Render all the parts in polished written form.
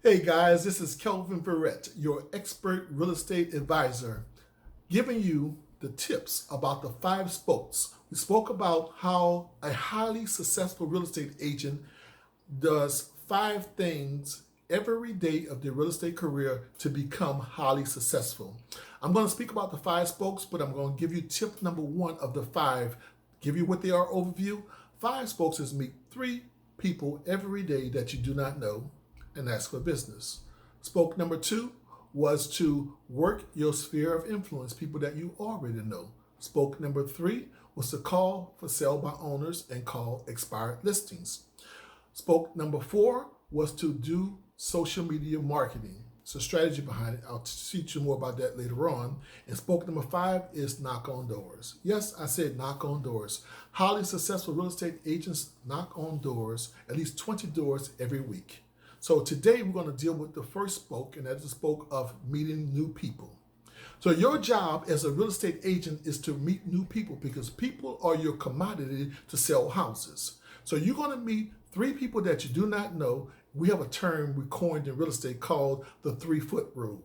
Hey guys, this is Kelvin Verrett, your expert real estate advisor, giving you the tips about the five spokes. We spoke about how a highly successful real estate agent does five things every day of their real estate career to become highly successful. I'm going to speak about the five spokes, but I'm going to give you tip number one of the five, give you what they are overview. Five spokes is meet three people every day that you do not know and ask for business. Spoke number two was to work your sphere of influence, people that you already know. Spoke number three was to call for sale by owners and call expired listings. Spoke number four was to do social media marketing. It's a strategy behind it. I'll teach you more about that later on. And spoke number five is knock on doors. Yes, I said knock on doors. Highly successful real estate agents knock on doors, at least 20 doors every week. So today we're going to deal with the first spoke, and that is the spoke of meeting new people. So your job as a real estate agent is to meet new people because people are your commodity to sell houses. So you're going to meet three people that you do not know. We have a term we coined in real estate called the 3-foot rule.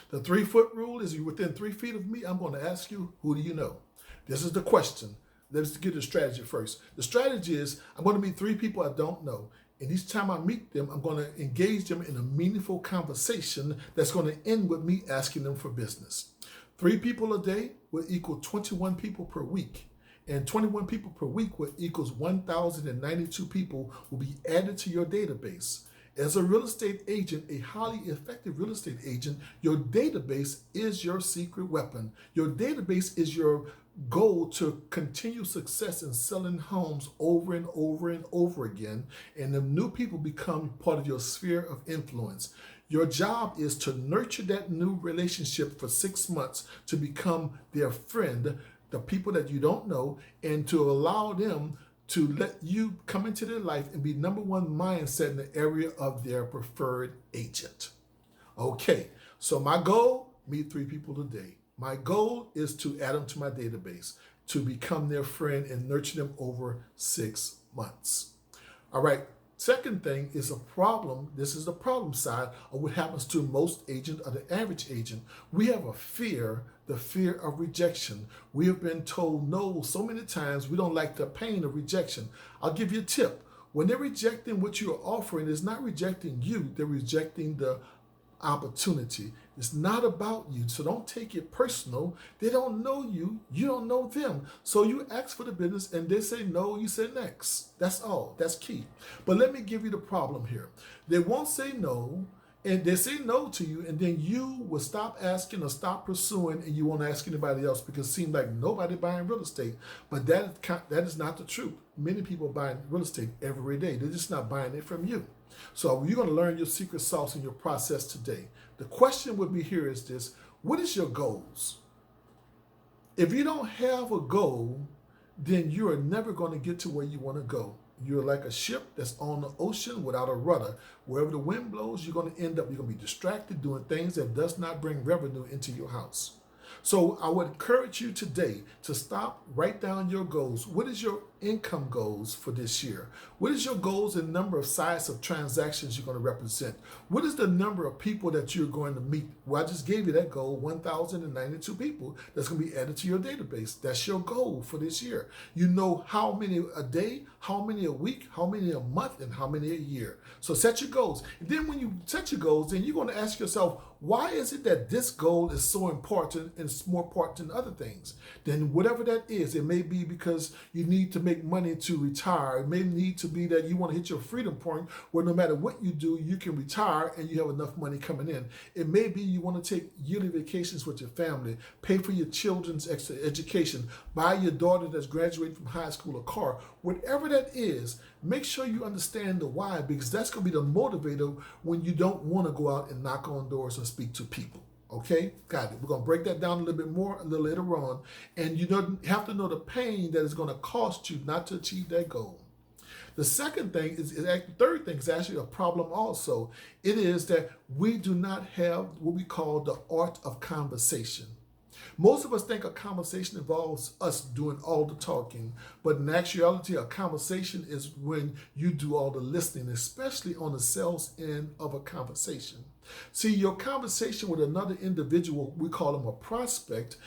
The 3-foot rule is you're within 3 feet of me, I'm going to ask you, who do you know? This is the question. Let's get the strategy first. The strategy is I'm going to meet three people I don't know. And each time I meet them, I'm going to engage them in a meaningful conversation that's going to end with me asking them for business. 3 people a day will equal 21 people per week. And 21 people per week will equals 1,092 people will be added to your database. As a real estate agent, a highly effective real estate agent, your database is your secret weapon. Your database is your goal to continue success in selling homes over and over and over again. And the new people become part of your sphere of influence. Your job is to nurture that new relationship for 6 months to become their friend, the people that you don't know, and to allow them to let you come into their life and be number one mindset in the area of their preferred agent. Okay, so my goal, meet 3 people a day. My goal is to add them to my database, to become their friend and nurture them over 6 months. All right, second thing is a problem. This is the problem side of what happens to most agent or the average agent. We have a fear, the fear of rejection. We have been told no so many times we don't like the pain of rejection. I'll give you a tip. When they're rejecting what you're offering, it's not rejecting you, they're rejecting the opportunity. It's not about you, so don't take it personal. They don't know you, you don't know them. So you ask for the business and they say no, you say next. That's all. That's key. But let me give you the problem here. They won't say no, and they say no to you, and then you will stop asking or stop pursuing, and you won't ask anybody else because it seems like nobody buying real estate. But that is not the truth. Many people buying real estate every day. They're just not buying it from you. So you're going to learn your secret sauce in your process today. The question would be here is this: what is your goals? If you don't have a goal, then you are never going to get to where you want to go. You're like a ship that's on the ocean without a rudder. Wherever the wind blows, you're going to end up, you're going to be distracted doing things that does not bring revenue into your house. So I would encourage you today to stop, write down your goals. What is your income goals for this year? What is your goals in number of size of transactions you're going to represent? What is the number of people that you're going to meet? Well, I just gave you that goal, 1,092 people that's going to be added to your database. That's your goal for this year. You know how many a day, how many a week, how many a month, and how many a year. So set your goals. And then when you set your goals, then you're going to ask yourself, why is it that this goal is so important and it's more important than other things? Then whatever that is, it may be because you need to make money to retire. It may need to be that you want to hit your freedom point where no matter what you do, you can retire and you have enough money coming in. It may be you want to take yearly vacations with your family, pay for your children's extra education, buy your daughter that's graduating from high school a car. Whatever that is, make sure you understand the why, because that's going to be the motivator when you don't want to go out and knock on doors and speak to people. Okay, got it. We're going to break that down a little bit more a little later on. And you have to know the pain that is going to cost you not to achieve that goal. The second thing the third thing is actually a problem also. It is that we do not have what we call the art of conversation. Most of us think a conversation involves us doing all the talking, but in actuality, a conversation is when you do all the listening, especially on the sales end of a conversation. See, your conversation with another individual, we call them a prospect,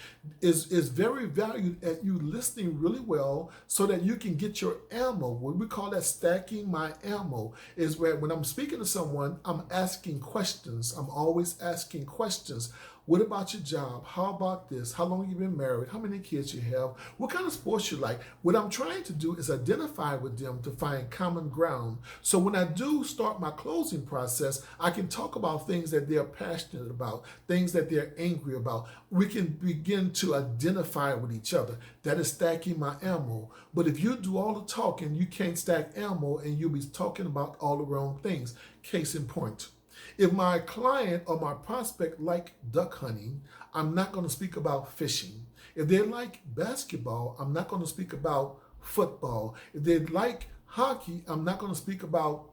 is very valued at you listening really well so that you can get your ammo. What we call that stacking my ammo is where when I'm speaking to someone, I'm asking questions. I'm always asking questions. What about your job? How about this? How long have you been married? How many kids you have? What kind of sports you like? What I'm trying to do is identify with them to find common ground. So when I do start my closing process, I can talk about things that they're passionate about, things that they're angry about. We can begin to identify with each other. That is stacking my ammo. But if you do all the talking, you can't stack ammo and you'll be talking about all the wrong things. Case in point. If my client or my prospect like duck hunting, I'm not going to speak about fishing. If they like basketball, I'm not going to speak about football. If they like hockey, I'm not going to speak about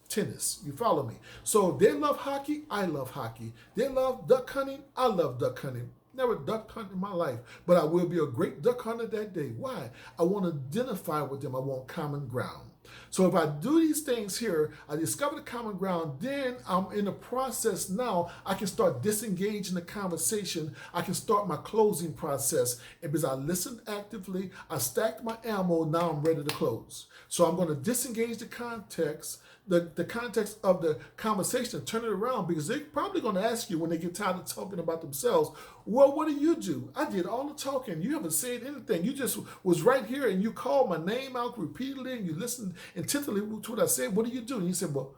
tennis. You follow me? So if they love hockey, I love hockey. They love duck hunting, I love duck hunting. Never duck hunt in my life, but I will be a great duck hunter that day. Why? I want to identify with them. I want common ground. So if I do these things here, I discover the common ground, then I'm in the process now, I can start disengaging the conversation. I can start my closing process. And because I listened actively, I stacked my ammo, now I'm ready to close. So I'm going to disengage the context, the context of the conversation and turn it around because they're probably going to ask you when they get tired of talking about themselves, well, what do you do? I did all the talking. You haven't said anything. You just was right here and you called my name out repeatedly and you listened intently to what I said. What do you do? And you said, well,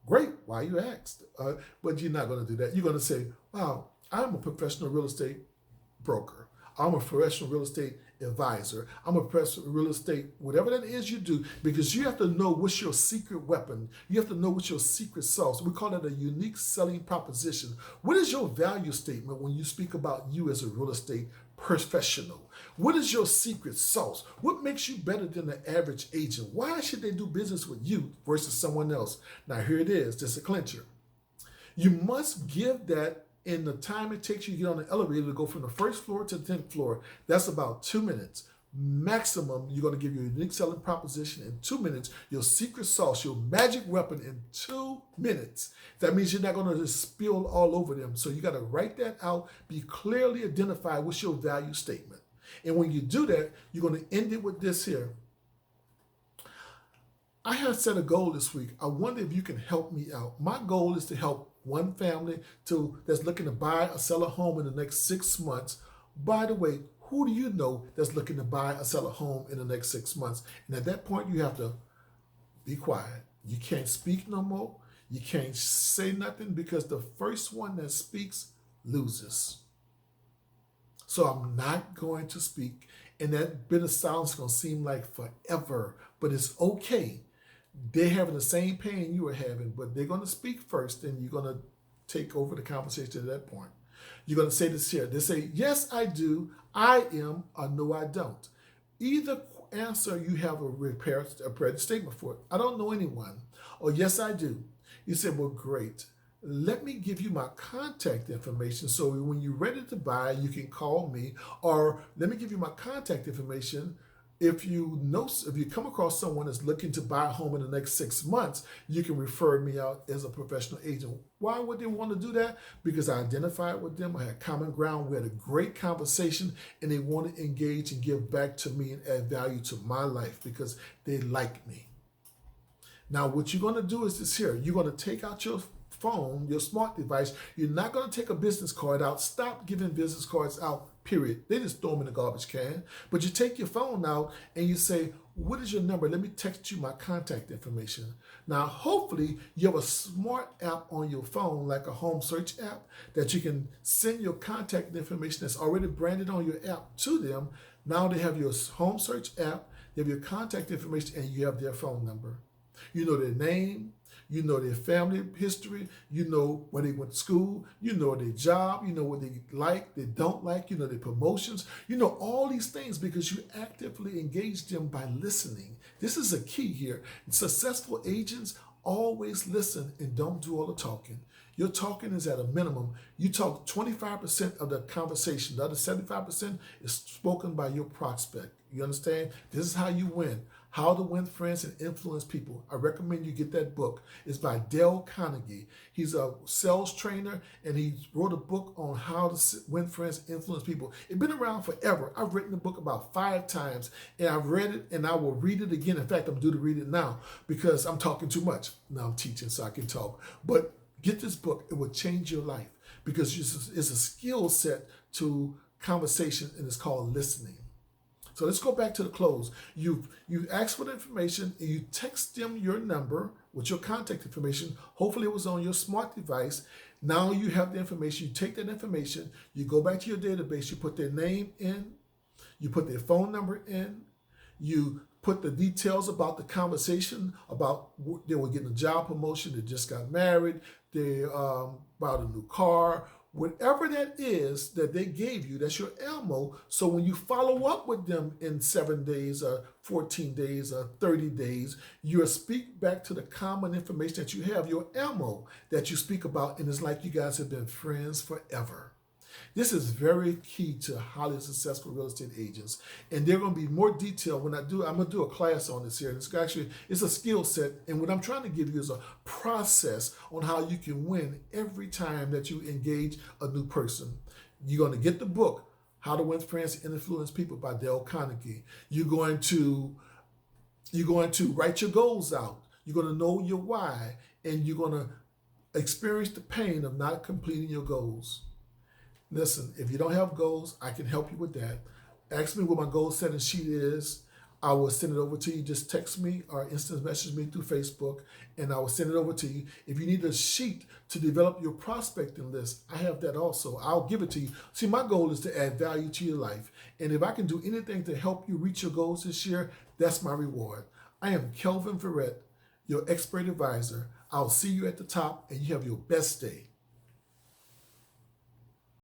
great. Why you asked? But you're not going to do that. You're going to say, wow, I'm a professional real estate broker. I'm a professional real estate advisor. I'm a professional real estate, whatever that is you do, because you have to know what's your secret weapon. You have to know what's your secret sauce. We call that a unique selling proposition. What is your value statement when you speak about you as a real estate professional? What is your secret sauce? What makes you better than the average agent? Why should they do business with you versus someone else? Now here it is, just a clincher. You must give that in the time it takes you to get on the elevator to go from the first floor to the 10th floor. That's about 2 minutes. Maximum, you're going to give your unique selling proposition in 2 minutes, your secret sauce, your magic weapon in 2 minutes. That means you're not going to just spill all over them. So you got to write that out, be clearly identified what's your value statement. And when you do that, you're going to end it with this here. I have set a goal this week. I wonder if you can help me out. My goal is to help one family that's looking to buy or sell a home in the next 6 months. By the way, who do you know that's looking to buy or sell a home in the next 6 months? And at that point, you have to be quiet. You can't speak no more. You can't say nothing because the first one that speaks loses. So I'm not going to speak. And that bit of silence is going to seem like forever, but it's okay. They're having the same pain you are having, but they're going to speak first, and you're going to take over the conversation at that point. You're going to say this here. They say, yes, I do, I am, or no, I don't. Either answer, you have a prepared statement for it. I don't know anyone. Or yes, I do. You say, well, great. Let me give you my contact information so when you're ready to buy, you can call me. Or let me give you my contact information. If you come across someone that's looking to buy a home in the next 6 months, you can refer me out as a professional agent. Why would they want to do that? Because I identified with them. I had common ground. We had a great conversation, and they want to engage and give back to me and add value to my life because they like me. Now, what you're going to do is this here. You're going to take out your phone, your smart device. You're not going to take a business card out. Stop giving business cards out, period. They just throw them in the garbage can. But you take your phone out and you say, what is your number? Let me text you my contact information. Now, hopefully, you have a smart app on your phone, like a home search app, that you can send your contact information that's already branded on your app to them. Now they have your home search app, they have your contact information, and you have their phone number. You know their name. You know their family history. You know where they went to school. You know their job. You know what they like, they don't like. You know their promotions. You know all these things because you actively engage them by listening. This is a key here. Successful agents Always listen and don't do all the talking. Your talking is at a minimum. You talk 25% of the conversation. The other 75% is spoken by your prospect. You understand? This is how you win. How to Win Friends and Influence People. I recommend you get that book. It's by Dale Carnegie. He's a sales trainer, and he wrote a book on how to win friends and influence people. It's been around forever. I've written the book about 5 times, and I've read it, and I will read it again. In fact, I'm due to read it now because I'm talking too much. Now I'm teaching, so I can talk. But get this book. It will change your life because it's a skill set to conversation, and it's called listening. So let's go back to the close. You asked for the information, and you text them your number with your contact information. Hopefully it was on your smart device. Now you have the information. You take that information, you go back to your database, you put their name in, you put their phone number in, you put the details about the conversation, about they were getting a job promotion, they just got married, they bought a new car, whatever that is that they gave you, that's your ammo. So when you follow up with them in 7 days or 14 days or 30 days, you'll speak back to the common information that you have, your ammo that you speak about, and it's like you guys have been friends forever. This is very key to highly successful real estate agents. And they're going to be more detailed when I'm going to do a class on this here. It's a skill set. And what I'm trying to give you is a process on how you can win every time that you engage a new person. You're going to get the book, How to Win Friends and Influence People by Dale Carnegie. You're going to write your goals out. You're going to know your why. And you're going to experience the pain of not completing your goals. Listen, if you don't have goals, I can help you with that. Ask me what my goal setting sheet is. I will send it over to you. Just text me or instant message me through Facebook, and I will send it over to you. If you need a sheet to develop your prospecting list, I have that also. I'll give it to you. See, my goal is to add value to your life. And if I can do anything to help you reach your goals this year, that's my reward. I am Kelvin Verrett, your expert advisor. I'll see you at the top, and you have your best day.